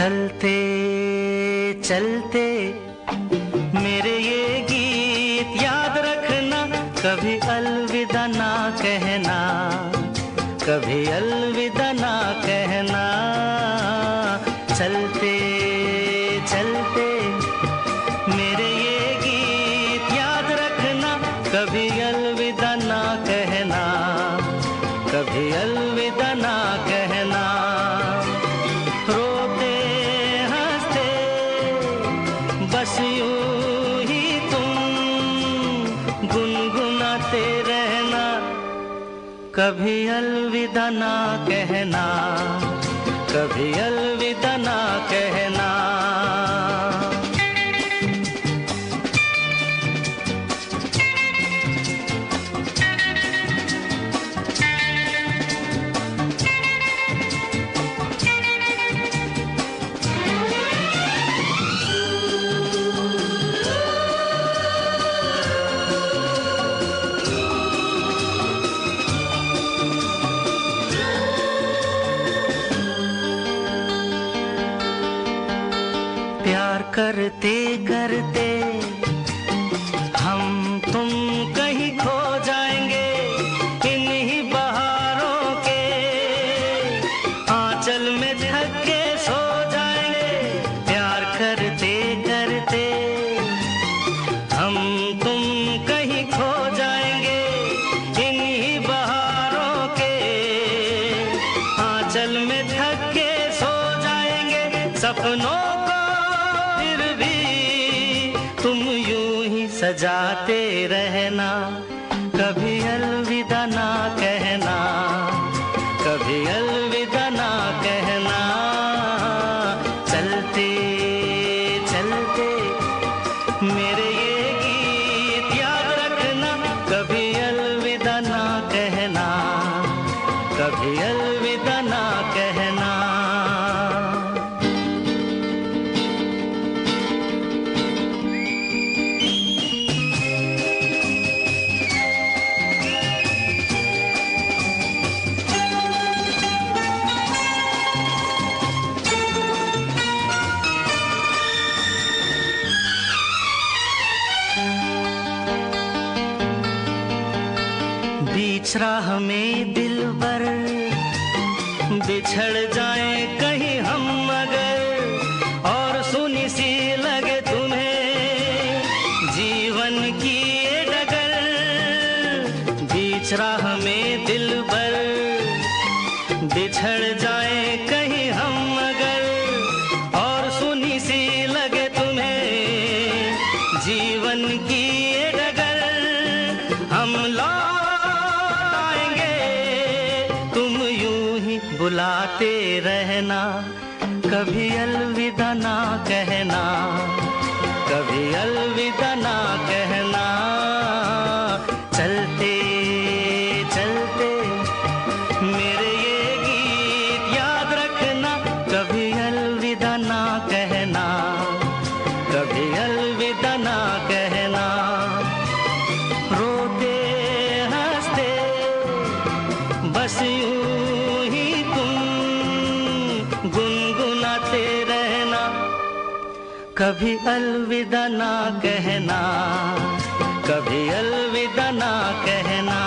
चलते चलते मेरे ये गीत याद रखना, कभी अलविदा ना कहना, कभी अलविदा ना कहना। चलते चलते मेरे ये गीत याद रखना, कभी अलविदा ना कहना, कभी अलविदा ना कहना। रोते हंसते बस यूं ही तुम गुनगुनाते रहना, कभी अलविदा ना कहना, कभी अलविदा ना कहना। प्यार करते करते हम तुम कहीं खो जाएंगे, इन्हीं बहारों के आंचल में ढक के सो जाएंगे। प्यार करते करते हम तुम कहीं खो जाएंगे, इन्हीं बहारों के आंचल में ढक के सो जाएंगे। सपनों तुम यूं ही सजाते रहना, कभी अलविदा ना कहना, कभी अलविदा ना कहना। चलते चलते मेरे ये गीत याद रखना, कभी अलविदा ना कहना, कभी अलविदा ना कहना। बीच राह में दिलबर बिछड़ जाए कहीं हम मगर, और सुनी सी लगे तुम्हें जीवन की ये डगर। बीच राह में दिलबर बिछड़ जाए कहीं हम मगर, और सुनी सी लगे तुम्हें जीवन की ये डगर। हम बुलाते रहना, कभी अलविदा ना कहना, कभी अलविदा ना कहना। चलते चलते मेरे ये गीत याद रखना, कभी अलविदा ना कहना, कभी अलविदा ना कहना। रोते हंसते बस यूं गुनगुनाते रहना, कभी अलविदा ना कहना, कभी अलविदा ना कहना।